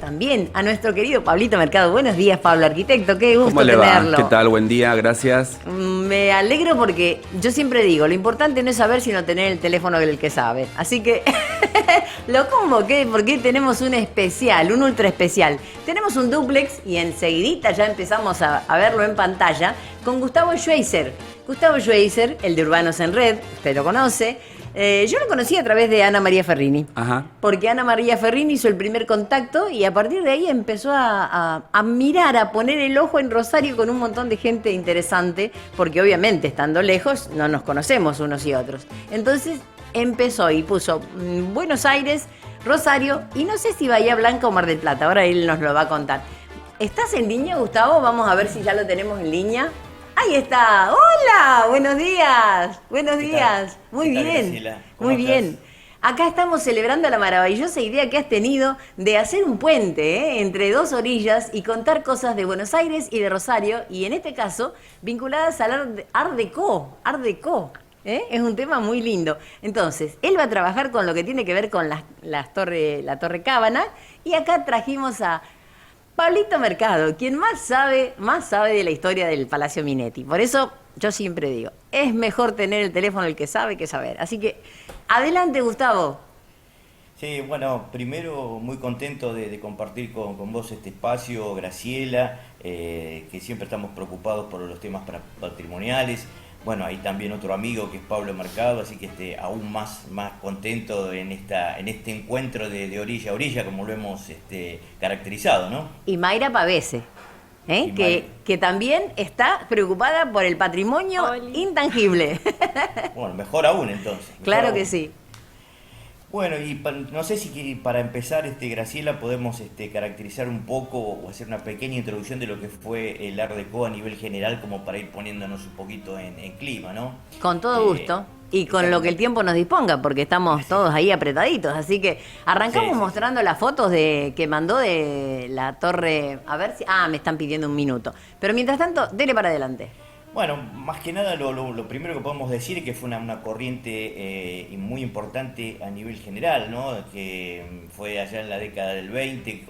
también a nuestro querido Pablito Mercado. Buenos días, Pablo, arquitecto, qué gusto ¿Cómo le va? tenerlo. ¿Qué tal? Buen día, gracias. Me alegro porque yo siempre digo, lo importante no es saber, sino tener el teléfono del que sabe. Así que lo convoqué porque tenemos un especial, un ultra especial. Tenemos un dúplex y enseguidita ya empezamos a verlo en pantalla con Gustavo Schweizer. Gustavo Schweizer, el de Urbanos en Red, usted lo conoce. Yo lo conocí a través de Ana María Ferrini. Ajá. Porque Ana María Ferrini hizo el primer contacto y a partir de ahí empezó a mirar, a poner el ojo en Rosario con un montón de gente interesante, porque obviamente estando lejos no nos conocemos unos y otros. Entonces empezó y puso Buenos Aires, Rosario y no sé si Bahía Blanca o Mar del Plata, ahora él nos lo va a contar. ¿Estás en línea, Gustavo? Vamos a ver si ya lo tenemos en línea. Ahí está. Hola, buenos días. Buenos días. Muy bien. Muy bien. Acá estamos celebrando la maravillosa idea que has tenido de hacer un puente entre dos orillas y contar cosas de Buenos Aires y de Rosario, y en este caso vinculadas al Art Deco. Art Deco. Es un tema muy lindo. Entonces, él va a trabajar con lo que tiene que ver con la Torre Cábana, y acá trajimos a Pablito Mercado, quien más sabe de la historia del Palacio Minetti. Por eso yo siempre digo, es mejor tener el teléfono el que sabe que saber. Así que, adelante, Gustavo. Sí, bueno, primero muy contento de compartir con vos este espacio, Graciela, que siempre estamos preocupados por los temas patrimoniales. Bueno, hay también otro amigo que es Pablo Mercado, así que aún más contento en este encuentro de orilla a orilla, como lo hemos caracterizado, ¿no? Y Mayra Pavese, que también está preocupada por el patrimonio intangible. Bueno, mejor aún entonces. Claro que sí. Bueno, y no sé si para empezar, Graciela, podemos caracterizar un poco o hacer una pequeña introducción de lo que fue el Art Deco a nivel general, como para ir poniéndonos un poquito en clima, ¿no? Con todo gusto. Y con lo que el tiempo nos disponga, porque estamos todos ahí apretaditos. Así que arrancamos mostrando las fotos que mandó de la torre. A ver si... me están pidiendo un minuto. Pero mientras tanto, dele para adelante. Bueno, más que nada lo primero que podemos decir es que fue una corriente muy importante a nivel general, ¿no? Que fue allá en la década del 20,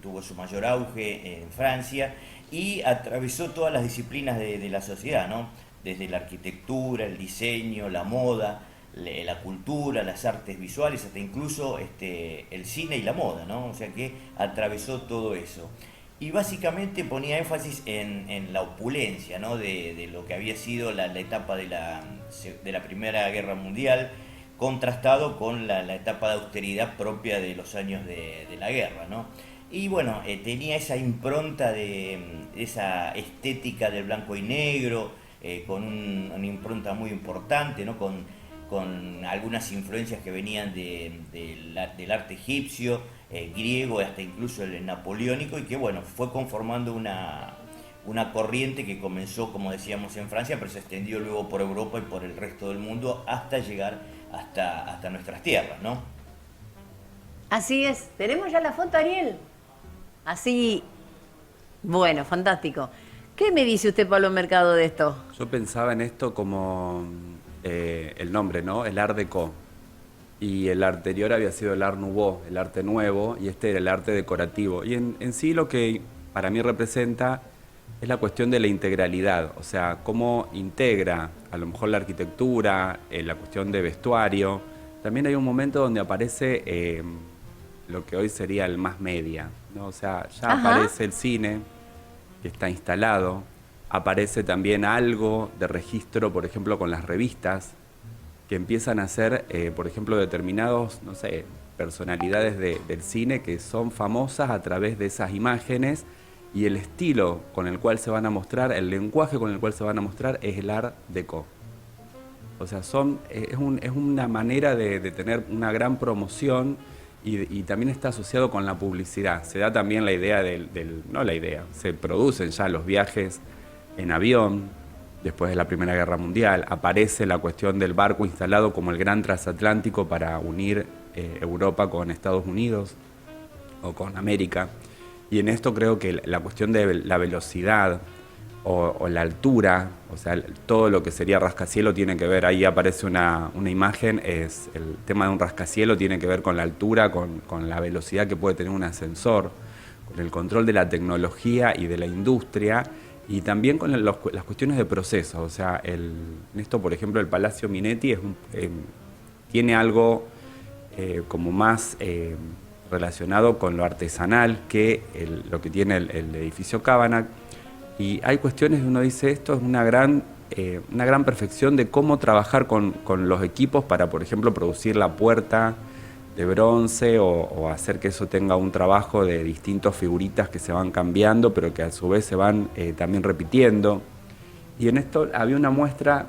tuvo su mayor auge en Francia y atravesó todas las disciplinas de la sociedad, ¿no? Desde la arquitectura, el diseño, la moda, la cultura, las artes visuales, hasta incluso el cine y la moda, ¿no? O sea que atravesó todo eso. Y básicamente ponía énfasis en la opulencia, ¿no? de lo que había sido la etapa de la Primera Guerra Mundial, contrastado con la etapa de austeridad propia de los años de la guerra, ¿no? Y bueno, tenía esa impronta esa estética del blanco y negro, con una impronta muy importante, ¿no? Con algunas influencias que venían del arte egipcio, griego, hasta incluso el napoleónico, y que bueno, fue conformando una corriente que comenzó, como decíamos, en Francia, pero se extendió luego por Europa y por el resto del mundo hasta llegar hasta nuestras tierras, ¿no? Así es. ¿Tenemos ya la foto, Ariel? Así. Bueno, fantástico. ¿Qué me dice usted, Pablo Mercado, de esto? Yo pensaba en esto como el nombre, ¿no? El Art Deco. Y el anterior había sido el Art Nouveau, el arte nuevo, y este era el arte decorativo. Y en sí lo que para mí representa es la cuestión de la integralidad, o sea, cómo integra a lo mejor la arquitectura, la cuestión de vestuario. También hay un momento donde aparece lo que hoy sería el más media, ¿no? O sea, ya aparece el cine que está instalado, aparece también algo de registro, por ejemplo, con las revistas, que empiezan a ser, por ejemplo, determinados, no sé, personalidades del cine que son famosas a través de esas imágenes, y el estilo con el cual se van a mostrar, el lenguaje con el cual se van a mostrar es el Art Deco. O sea, es una manera de tener una gran promoción y también está asociado con la publicidad. Se da también la idea se producen ya los viajes en avión. Después de la Primera Guerra Mundial, aparece la cuestión del barco instalado como el gran transatlántico para unir Europa con Estados Unidos o con América. Y en esto creo que la cuestión de la velocidad o la altura, o sea, todo lo que sería rascacielos tiene que ver, ahí aparece una imagen, es el tema de un rascacielos tiene que ver con la altura, con la velocidad que puede tener un ascensor. el control de la tecnología y de la industria, y también con las cuestiones de procesos. O sea, en esto, por ejemplo, el Palacio Minetti tiene algo como más relacionado con lo artesanal que lo que tiene el edificio Cabana. Y hay cuestiones que uno dice, esto es una gran perfección de cómo trabajar con los equipos para, por ejemplo, producir la puerta de bronce o hacer que eso tenga un trabajo de distintas figuritas que se van cambiando, pero que a su vez se van también repitiendo. Y en esto había una muestra,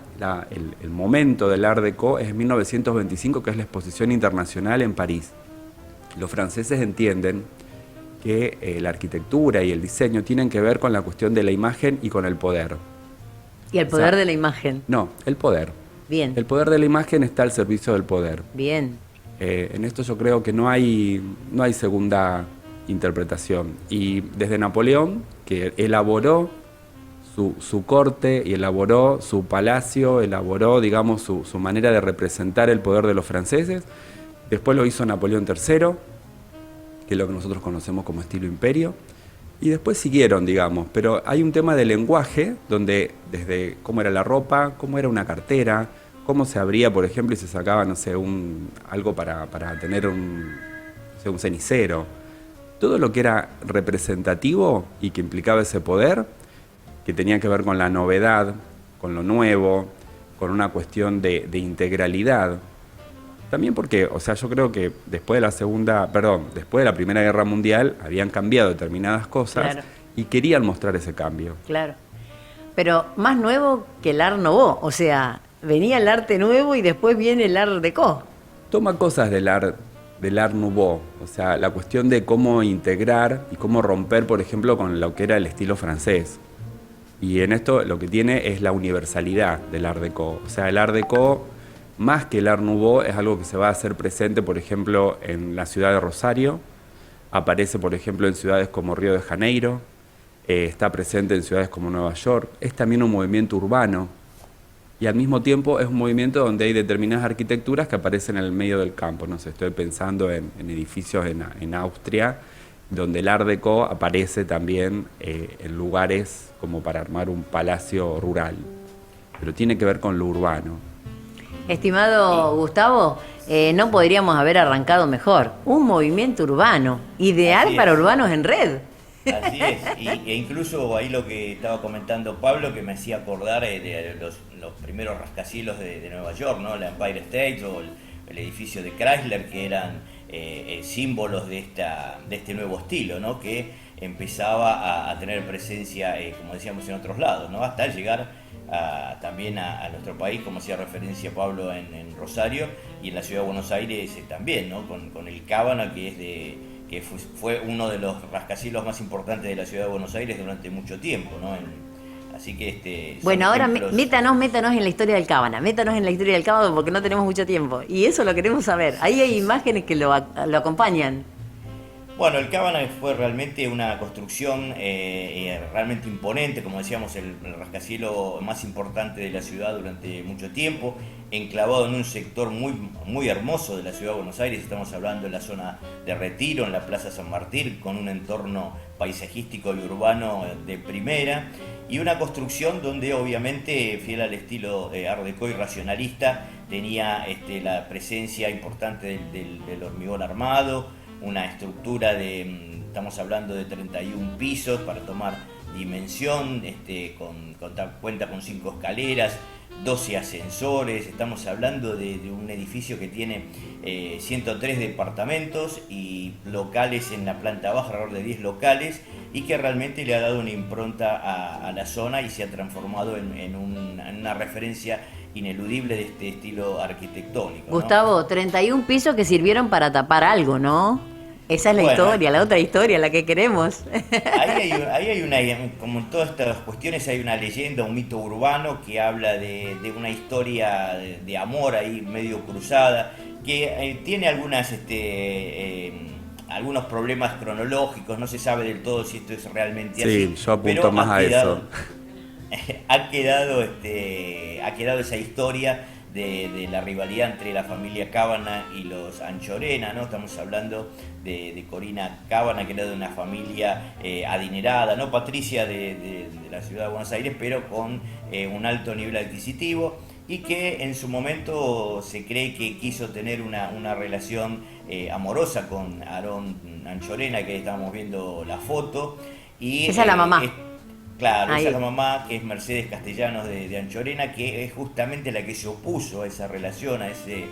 el momento del Art Deco es en 1925, que es la exposición internacional en París. Los franceses entienden que la arquitectura y el diseño tienen que ver con la cuestión de la imagen y con el poder. ¿Y el poder de la imagen? No, el poder. Bien. El poder de la imagen está al servicio del poder. Bien. En esto yo creo que no hay segunda interpretación. Y desde Napoleón, que elaboró su corte y elaboró su palacio, elaboró, digamos, su manera de representar el poder de los franceses. Después lo hizo Napoleón III, que es lo que nosotros conocemos como estilo imperio. Y después siguieron, digamos, pero hay un tema de lenguaje, donde desde cómo era la ropa, cómo era una cartera, cómo se abría, por ejemplo, y se sacaba, no sé, algo para tener un cenicero. Todo lo que era representativo y que implicaba ese poder, que tenía que ver con la novedad, con lo nuevo, con una cuestión de integralidad. También porque, o sea, yo creo que después de la Primera Guerra Mundial habían cambiado determinadas cosas, claro, y querían mostrar ese cambio. Claro. Pero más nuevo que el Art Nouveau, o sea, venía el arte nuevo y después viene el Art Deco. Toma cosas del Art Nouveau, o sea, la cuestión de cómo integrar y cómo romper, por ejemplo, con lo que era el estilo francés. Y en esto lo que tiene es la universalidad del Art Deco. O sea, el Art Deco, más que el Art Nouveau, es algo que se va a hacer presente, por ejemplo, en la ciudad de Rosario, aparece, por ejemplo, en ciudades como Río de Janeiro, está presente en ciudades como Nueva York, es también un movimiento urbano, y al mismo tiempo es un movimiento donde hay determinadas arquitecturas que aparecen en el medio del campo. No sé, estoy pensando en edificios en Austria, donde el Art Deco aparece también en lugares como para armar un palacio rural, pero tiene que ver con lo urbano. Estimado Gustavo, no podríamos haber arrancado mejor. Un movimiento urbano, ideal para urbanos en red. Así es, e incluso ahí lo que estaba comentando Pablo, que me hacía acordar de los primeros rascacielos de Nueva York, ¿no? La Empire State o el edificio de Chrysler, que eran símbolos de este nuevo estilo, ¿no? Que empezaba a tener presencia, como decíamos, en otros lados, ¿no? Hasta llegar también a nuestro país, como hacía referencia Pablo en Rosario, y en la ciudad de Buenos Aires también, ¿no? Con el Cábana, que fue uno de los rascacielos más importantes de la ciudad de Buenos Aires durante mucho tiempo, ¿no? Así que bueno, ahora métanos en la historia del Cábana, porque no tenemos mucho tiempo, y eso lo queremos saber. Ahí hay imágenes que lo acompañan. Bueno, el Cábana fue realmente una construcción realmente imponente, como decíamos, el rascacielos más importante de la ciudad durante mucho tiempo, enclavado en un sector muy, muy hermoso de la ciudad de Buenos Aires. Estamos hablando de la zona de Retiro, en la Plaza San Martín, con un entorno paisajístico y urbano de primera, y una construcción donde obviamente, fiel al estilo Art Deco y racionalista, tenía la presencia importante del hormigón armado, una estructura estamos hablando de 31 pisos para tomar dimensión, cuenta con 5 escaleras, 12 ascensores. Estamos hablando de un edificio que tiene 103 departamentos y locales en la planta baja, alrededor de 10 locales, y que realmente le ha dado una impronta a la zona y se ha transformado en una referencia ineludible de este estilo arquitectónico, ¿no? Gustavo, 31 pisos que sirvieron para tapar algo, ¿no? Esa es la historia, la otra historia, la que queremos. Ahí hay como en todas estas cuestiones, hay una leyenda, un mito urbano que habla de una historia de amor ahí medio cruzada, que tiene algunos problemas cronológicos, no se sabe del todo si esto es realmente así. Sí, yo apunto más a eso. Ha quedado esa historia de la rivalidad entre la familia Cábana y los Anchorena, ¿no? Estamos hablando de Corina Cábana, que era de una familia adinerada, ¿no? Patricia de la ciudad de Buenos Aires, pero con un alto nivel adquisitivo, y que en su momento se cree que quiso tener una relación amorosa con Aarón Anchorena, que estamos viendo la foto. Y, esa es la mamá. Claro, Ahí. esa es la mamá, que es Mercedes Castellanos de Anchorena, que es justamente la que se opuso a esa relación, a ese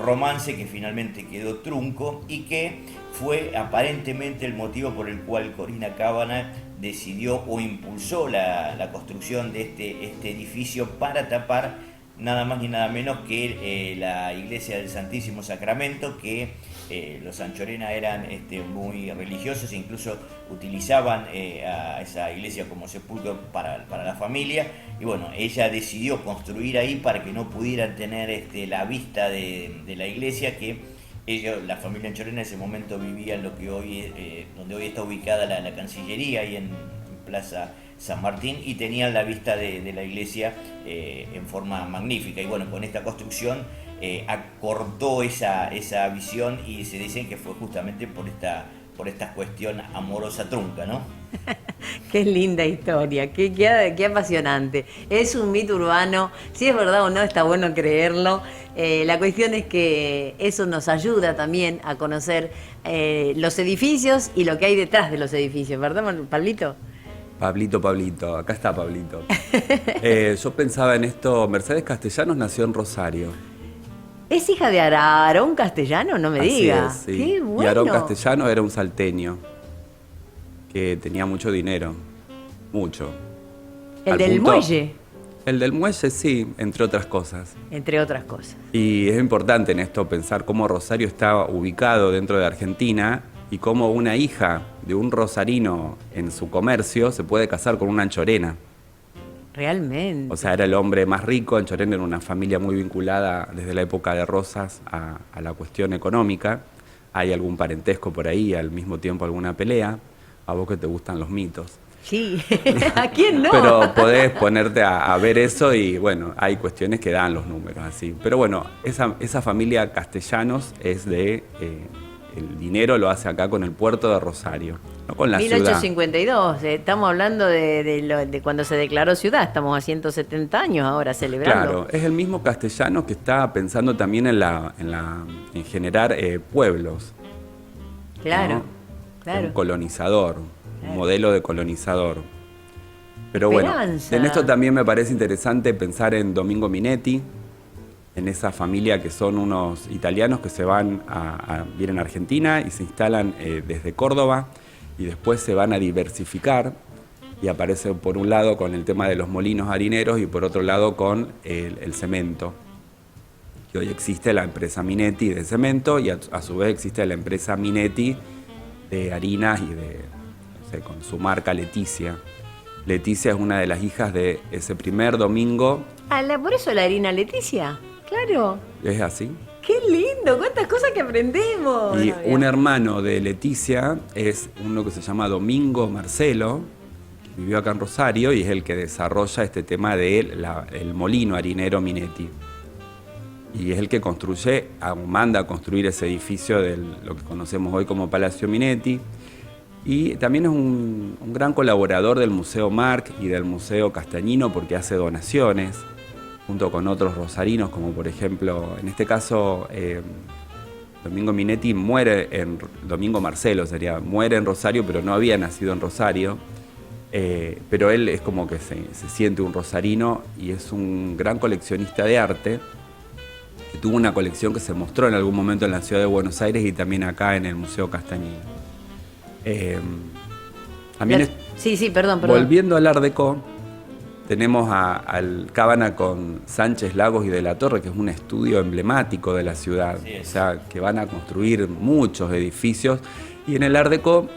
romance que finalmente quedó trunco, y que fue aparentemente el motivo por el cual Corina Cábana decidió o impulsó la construcción de este edificio para tapar nada más ni nada menos que la iglesia del Santísimo Sacramento, que los Anchorena eran muy religiosos e incluso utilizaban a esa iglesia como sepulcro para la familia. Y bueno, ella decidió construir ahí para que no pudieran tener la vista de la iglesia, que ellos, la familia Anchorena, en ese momento vivía en lo que hoy donde hoy está ubicada la Cancillería, ahí en Plaza San Martín, y tenían la vista de la iglesia en forma magnífica. Y bueno, con esta construcción acortó esa visión, y se dicen que fue justamente por esta cuestión amorosa trunca, ¿no? Qué linda historia, qué apasionante. Es un mito urbano, si es verdad o no, está bueno creerlo. La cuestión es que eso nos ayuda también a conocer los edificios y lo que hay detrás de los edificios, ¿verdad, Pablito? Pablito, acá está Pablito. Yo pensaba en esto, Mercedes Castellanos nació en Rosario. ¿Es hija de Aarón Castellano? No me Así diga. es, sí. Qué bueno. Y Aarón Castellano era un salteño que tenía mucho dinero, mucho. El Al del punto- muelle, El del muelle, sí, entre otras cosas. entre otras cosas. Y es importante en esto pensar cómo Rosario está ubicado dentro de Argentina y cómo una hija de un rosarino en su comercio se puede casar con una anchorena. Realmente. O sea, era el hombre más rico. Anchorena era una familia muy vinculada desde la época de Rosas a la cuestión económica. Hay algún parentesco por ahí, al mismo tiempo alguna pelea. A vos que te gustan los mitos. Sí, ¿a quién no? Pero podés ponerte a ver eso y bueno, hay cuestiones que dan los números así. Pero bueno, esa familia Castellanos es el dinero lo hace acá con el puerto de Rosario, no con la ciudad. 1852, estamos hablando de cuando se declaró ciudad, estamos a 170 años ahora celebrando. Claro, es el mismo Castellanos que está pensando también en generar pueblos. Claro, ¿no? claro. Un colonizador, un modelo de colonizador. Pero Esperanza. bueno, en esto también me parece interesante pensar en Domingo Minetti, en esa familia que son unos italianos que se vienen a Argentina y se instalan desde Córdoba y después se van a diversificar y aparecen por un lado con el tema de los molinos harineros y por otro lado con el cemento. Y hoy existe la empresa Minetti de cemento y a su vez existe la empresa Minetti de harinas y no sé, con su marca Leticia. Leticia es una de las hijas de ese primer domingo. Por eso la harina Leticia, claro. ¿Es así? Qué lindo, cuántas cosas que aprendemos. Y un hermano de Leticia es uno que se llama Domingo Marcelo, que vivió acá en Rosario y es el que desarrolla este tema del el molino harinero Minetti. Y es el que manda a construir ese edificio de lo que conocemos hoy como Palacio Minetti. Y también es un gran colaborador del Museo Marc y del Museo Castañino porque hace donaciones junto con otros rosarinos, como por ejemplo, en este caso, Domingo Minetti Domingo Marcelo muere en Rosario, pero no había nacido en Rosario. Pero él es como que se siente un rosarino y es un gran coleccionista de arte, que tuvo una colección que se mostró en algún momento en la ciudad de Buenos Aires y también acá en el Museo Castañino. También Sí, perdón. Volviendo al Art Deco, tenemos al Cábana con Sánchez, Lagos y de la Torre, que es un estudio emblemático de la ciudad. O sea, que van a construir muchos edificios. Y en el Art Deco,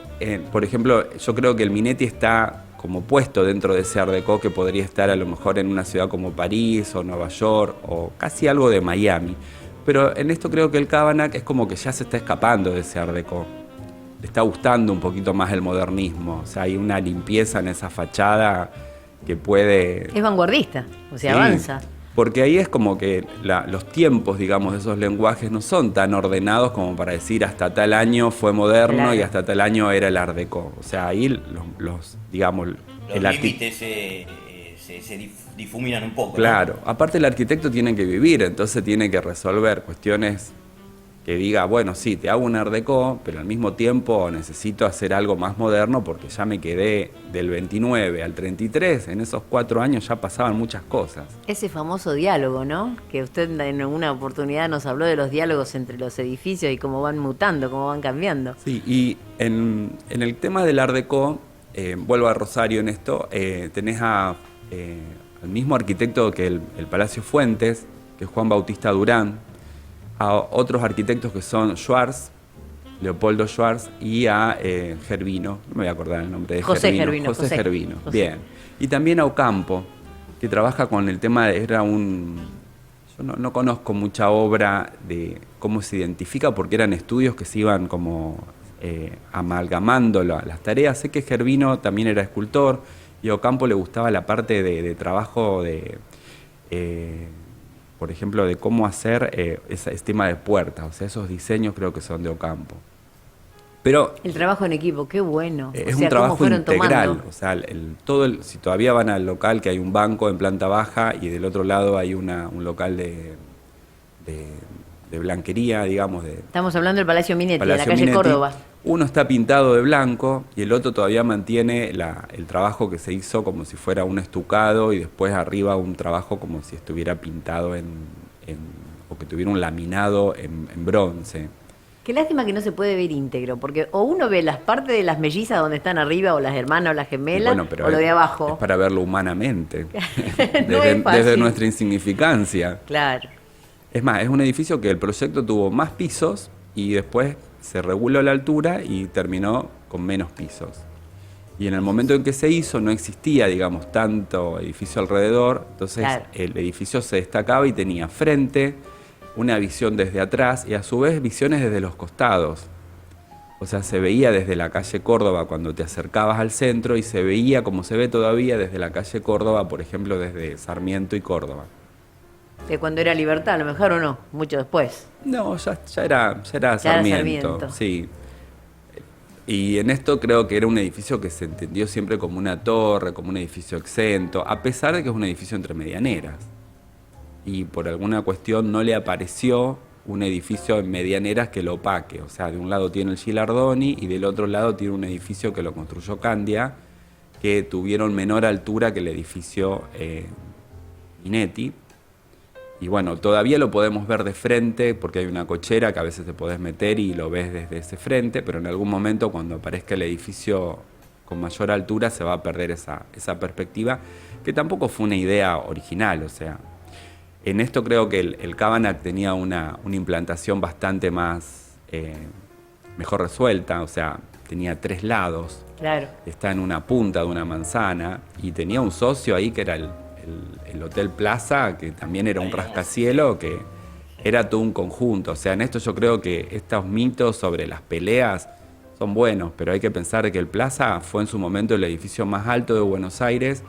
por ejemplo, yo creo que el Minetti está como puesto dentro de ese Art Deco, que podría estar a lo mejor en una ciudad como París o Nueva York o casi algo de Miami. Pero en esto creo que el Cábana es como que ya se está escapando de ese Art Deco. Le está gustando un poquito más el modernismo. O sea, hay una limpieza en esa fachada que puede... Es vanguardista, o sea, Sí. avanza. Porque ahí es como que los tiempos, digamos, de esos lenguajes no son tan ordenados como para decir hasta tal año fue moderno, Claro. y hasta tal año era el Art Deco. O sea, ahí digamos, Los límites se difuminan un poco, ¿no? Claro, aparte el arquitecto tiene que vivir, entonces tiene que resolver cuestiones que diga, bueno, sí, te hago un Art Deco, pero al mismo tiempo necesito hacer algo más moderno porque ya me quedé del 29 al 33, en esos 4 años ya pasaban muchas cosas. Ese famoso diálogo, ¿no? Que usted en alguna oportunidad nos habló de los diálogos entre los edificios y cómo van mutando, cómo van cambiando. Sí, y en el tema del Art Deco, vuelvo a Rosario en esto, tenés al mismo arquitecto que el Palacio Fuentes, que es Juan Bautista Durán, a otros arquitectos que son Schwarz, Leopoldo Schwarz, y a Gervino, no me voy a acordar el nombre de José Gervino. Gervino, José José. Gervino, José. bien. Y también a Ocampo, que trabaja con el tema, yo no conozco mucha obra de cómo se identifica, porque eran estudios que se iban como amalgamando las tareas. Sé que Gervino también era escultor, y a Ocampo le gustaba la parte de trabajo de... por ejemplo, de cómo hacer ese tema de puertas, o sea, esos diseños creo que son de Ocampo. Pero El trabajo en equipo, qué bueno. es o sea, un trabajo cómo fueron integral, tomando. o sea, si todavía van al local, que hay un banco en planta baja y del otro lado hay un local de blanquería, digamos, de Estamos hablando del Palacio Minetti, de la Palacio calle Minetti. Córdoba. Uno está pintado de blanco y el otro todavía mantiene el trabajo que se hizo como si fuera un estucado, y después arriba un trabajo como si estuviera pintado o que tuviera un laminado en bronce. Qué lástima que no se puede ver íntegro, porque o uno ve las partes de las mellizas donde están arriba, o las hermanas o las Y gemelas, bueno, pero o lo de es abajo. para verlo humanamente, No es fácil. desde nuestra insignificancia. Claro. Es más, es un edificio que el proyecto tuvo más pisos y después se reguló la altura y terminó con menos pisos. Y en el momento en que se hizo no existía, digamos, tanto edificio alrededor, entonces Claro. el edificio se destacaba y tenía frente, una visión desde atrás y a su vez visiones desde los costados. O sea, se veía desde la calle Córdoba cuando te acercabas al centro, y se veía como se ve todavía desde la calle Córdoba, por ejemplo, desde Sarmiento y Córdoba. De cuando era Libertad, a lo mejor, o no, mucho después. No, ya era Sarmiento, Sarmiento. sí. Y en esto creo que era un edificio que se entendió siempre como una torre, como un edificio exento, a pesar de que es un edificio entre medianeras. Y por alguna cuestión no le apareció un edificio en medianeras que lo opaque. O sea, de un lado tiene el Gilardoni y del otro lado tiene un edificio que lo construyó Candia, que tuvieron menor altura que el edificio Minetti. Y bueno, todavía lo podemos ver de frente porque hay una cochera que a veces te podés meter y lo ves desde ese frente, pero en algún momento cuando aparezca el edificio con mayor altura se va a perder esa perspectiva, que tampoco fue una idea original. O sea, en esto creo que el Cabanag tenía una implantación bastante más mejor resuelta, o sea, tenía 3 lados, Claro. está en una punta de una manzana, y tenía un socio ahí que era el Hotel Plaza, que también era un rascacielos, que era todo un conjunto. O sea, en esto yo creo que estos mitos sobre las peleas son buenos, pero hay que pensar que el Plaza fue en su momento el edificio más alto de Buenos Aires,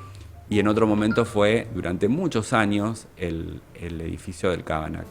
y en otro momento fue durante muchos años el edificio del Cabanag.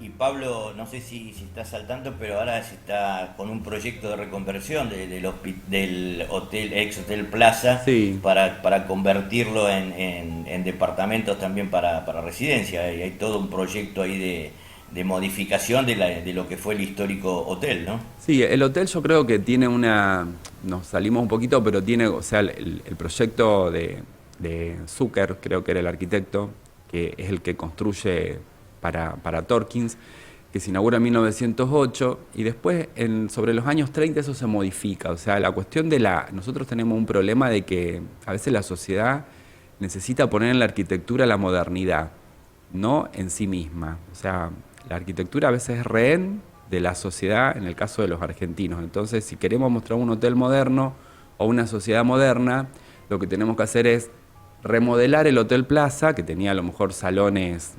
Y Pablo, no sé si estás al tanto, pero ahora se está con un proyecto de reconversión del hotel, ex Hotel Plaza, Sí. para convertirlo en departamentos también para residencia. Y hay todo un proyecto ahí de modificación de lo que fue el histórico hotel, ¿no? Sí, el hotel yo creo que tiene nos salimos un poquito, pero tiene, o sea, el proyecto de Zucker, creo que era el arquitecto, que es el que construye para Torkins, que se inaugura en 1908, y después sobre los años 30 eso se modifica. O sea, la cuestión nosotros tenemos un problema de que a veces la sociedad necesita poner en la arquitectura la modernidad, no en sí misma. O sea, la arquitectura a veces es rehén de la sociedad, en el caso de los argentinos. Entonces, si queremos mostrar un hotel moderno o una sociedad moderna, lo que tenemos que hacer es remodelar el Hotel Plaza, que tenía a lo mejor salones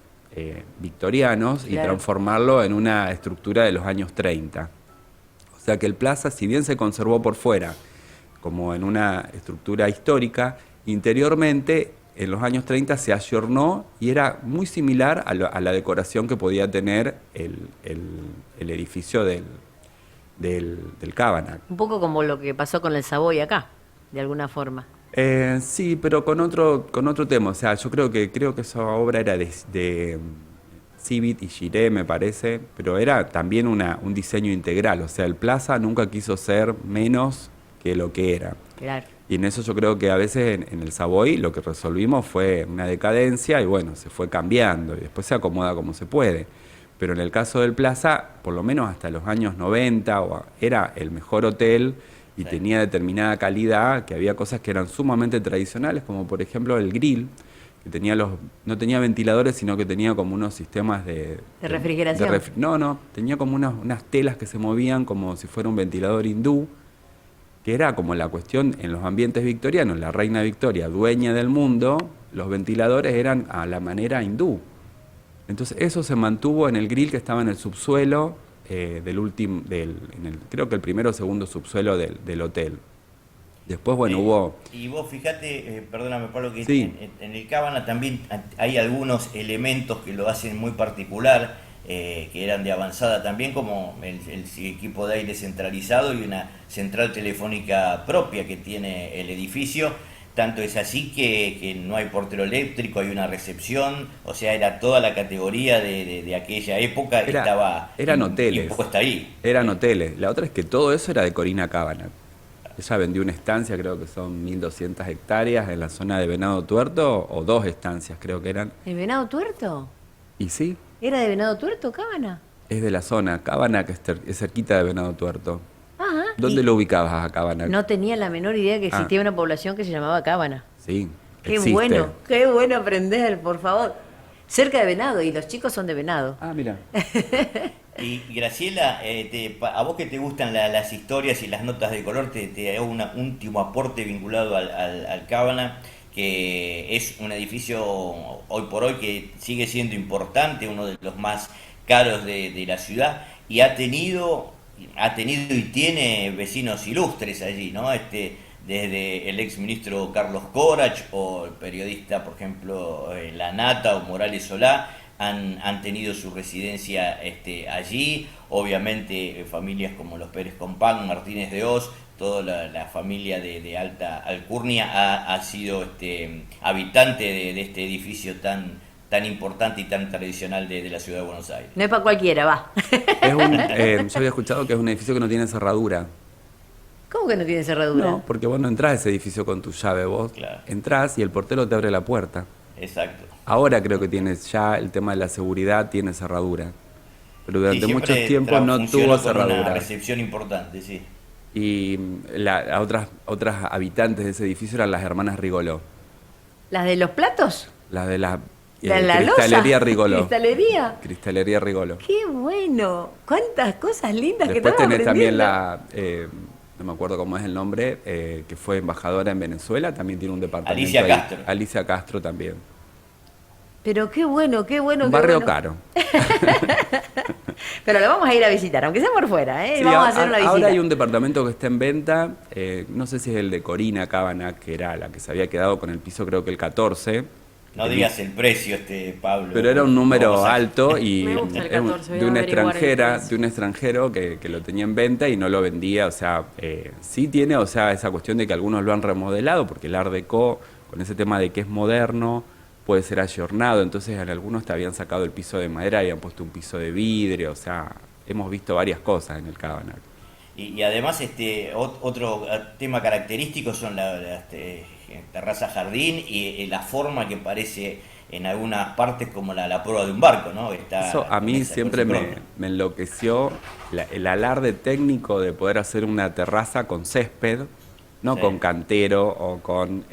victorianos, y Claro. transformarlo en una estructura de los años 30. O sea que el Plaza, si bien se conservó por fuera como en una estructura histórica, interiormente en los años 30 se ayornó y era muy similar a la decoración que podía tener el edificio del Cábana. Un poco como lo que pasó con el Savoy acá, de alguna forma. Sí, pero con otro tema. O sea, yo creo que esa obra era de Civit y Giré, me parece, pero era también un diseño integral. O sea, el Plaza nunca quiso ser menos que lo que era. Claro. Y en eso yo creo que a veces en el Savoy lo que resolvimos fue una decadencia y bueno, se fue cambiando y después se acomoda como se puede. Pero en el caso del Plaza, por lo menos hasta los años 90, era el mejor hotel y tenía determinada calidad, que había cosas que eran sumamente tradicionales, como por ejemplo el grill, que no tenía ventiladores, sino que tenía como unos sistemas de refrigeración. Tenía como unas telas que se movían como si fuera un ventilador hindú, que era como la cuestión en los ambientes victorianos, la reina Victoria, dueña del mundo, los ventiladores eran a la manera hindú. Entonces eso se mantuvo en el grill que estaba en el subsuelo, creo que el primero o segundo subsuelo del hotel. Después, bueno, hubo... Y vos fíjate, perdóname Pablo, que sí, en el Cábana también hay algunos elementos que lo hacen muy particular, que eran de avanzada también, como el equipo de aire centralizado y una central telefónica propia que tiene el edificio. Tanto es así que no hay portero eléctrico, hay una recepción, o sea, era toda la categoría de aquella época, eran hoteles, impuesta ahí. Eran hoteles. La otra es que todo eso era de Corina Cábana. Ella vendió una estancia, creo que son 1.200 hectáreas en la zona de Venado Tuerto, o 2 estancias creo que eran. ¿El Venado Tuerto? Y sí. ¿Era de Venado Tuerto, Cábana? Es de la zona, Cábana, que es cerquita de Venado Tuerto. Ajá. ¿Dónde lo ubicabas a Cábana? No tenía la menor idea que existía una población que se llamaba Cábana. Sí, Qué existe. qué bueno aprender, por favor. Cerca de Venado, y los chicos son de Venado. Ah, mira. Y Graciela, a vos que te gustan las historias y las notas de color, te hago un último aporte vinculado al Cábana, que es un edificio hoy por hoy que sigue siendo importante, uno de los más caros de la ciudad, y ha tenido y tiene vecinos ilustres allí, ¿no? Desde el ex ministro Carlos Corach o el periodista, por ejemplo, Lanata o Morales Solá, han tenido su residencia allí. Obviamente familias como los Pérez Compán, Martínez de Oz, toda la familia de alta alcurnia ha sido habitante de este edificio tan importante y tan tradicional de la ciudad de Buenos Aires. No es para cualquiera, va. Yo había escuchado que es un edificio que no tiene cerradura. ¿Cómo que no tiene cerradura? No, porque vos no entrás a ese edificio con tu llave, vos entrás y el portero te abre la puerta. Exacto. Ahora creo que ya el tema de la seguridad tiene cerradura, pero durante mucho tiempo no tuvo cerradura. Una recepción importante, sí. Y otras habitantes de ese edificio eran las hermanas Rigoló. ¿Las de los platos? Las de la loza? Cristalería Rigoló. ¿Cristalería? Rigoló. ¡Qué bueno! ¡Cuántas cosas lindas! Después que tenés también aprendiendo! no me acuerdo cómo es el nombre, que fue embajadora en Venezuela, también tiene un departamento. Alicia Castro. Alicia Castro también. Pero qué bueno, qué bueno. Un qué barrio bueno. caro. Pero lo vamos a ir a visitar, aunque sea por fuera, ¿eh? Sí, vamos a hacer una visita. Ahora hay un departamento que está en venta, no sé si es el de Corina Cábana, que era la que se había quedado con el piso, creo que el 14. No digas el precio, Pablo. Pero era un número alto y Me gusta el 14, de una voy a averiguar el extranjera, precio. de un extranjero que lo tenía en venta y no lo vendía. O sea, sí tiene, o sea, esa cuestión de que algunos lo han remodelado, porque el Art Deco, con ese tema de que es moderno, puede ser ayornado. Entonces, en algunos te habían sacado el piso de madera y habían puesto un piso de vidrio. O sea, hemos visto varias cosas en el Cábana. Y además, otro tema característico son las terraza jardín y la forma que parece en algunas partes como la proa de un barco, ¿no? Eso a mí siempre me enloqueció el alarde técnico de poder hacer una terraza con césped, no con cantero o con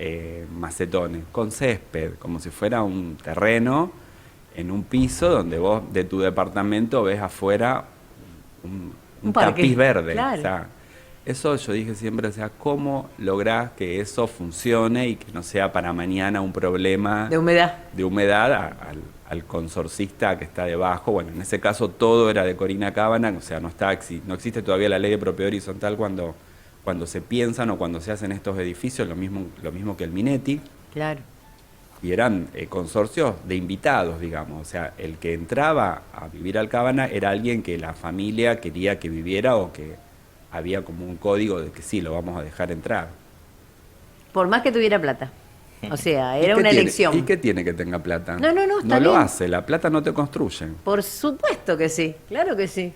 macetones, con césped, como si fuera un terreno en un piso donde vos de tu departamento ves afuera un tapiz verde. Claro. O sea, eso yo dije siempre, o sea, ¿cómo lográs que eso funcione y que no sea para mañana un problema de humedad al consorcista que está debajo? Bueno, en ese caso todo era de Corina Cábana, o sea, no existe todavía la ley de propiedad horizontal cuando se piensan o cuando se hacen estos edificios, lo mismo que el Minetti. Claro. y eran consorcios de invitados, digamos. O sea, el que entraba a vivir al Cábana era alguien que la familia quería que viviera o que había como un código de que sí, lo vamos a dejar entrar. Por más que tuviera plata. O sea, ¿Y era qué una tiene? elección. ¿Y qué tiene que tenga plata? No, está No lo bien. hace, la plata no te construye. Por supuesto que sí, claro que sí.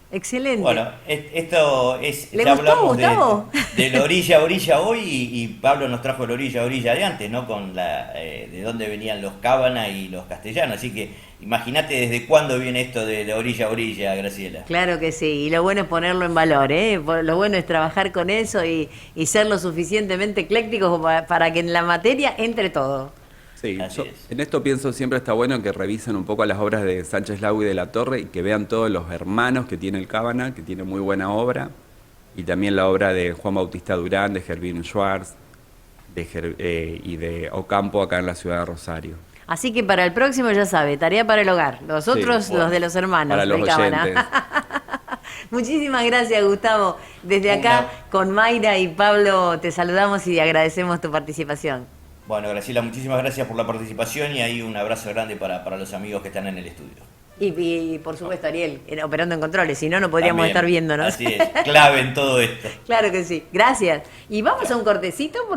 Excelente. Bueno, esto es, ¿Le ya gustó, hablamos Gustavo? de la orilla a orilla hoy y Pablo nos trajo la orilla a orilla de antes, ¿no? Con de dónde venían los cábanas y los castellanos. Así que imagínate desde cuándo viene esto de la orilla a orilla, Graciela. Claro que sí, y lo bueno es ponerlo en valor, ¿eh? Lo bueno es trabajar con eso y ser lo suficientemente eclécticos como para que en la materia entre todo. Sí, Así yo es. en esto pienso siempre está bueno que revisen un poco las obras de Sánchez Lau y de la Torre y que vean todos los hermanos que tiene el Cábana, que tiene muy buena obra, y también la obra de Juan Bautista Durán, de Gervino Schwartz y de Ocampo acá en la ciudad de Rosario. Así que para el próximo ya sabe, tarea para el hogar. Los Sí, otros, bueno, los de los hermanos para los del Cábana. oyentes. Muchísimas gracias, Gustavo. Desde acá, con Mayra y Pablo, te saludamos y agradecemos tu participación. Bueno, Graciela, muchísimas gracias por la participación y ahí un abrazo grande para los amigos que están en el estudio. Y por supuesto, Ariel, operando en controles, si no, no podríamos También, estar viéndonos. así es, clave en todo esto. Claro que sí. Gracias. Y vamos a un cortecito porque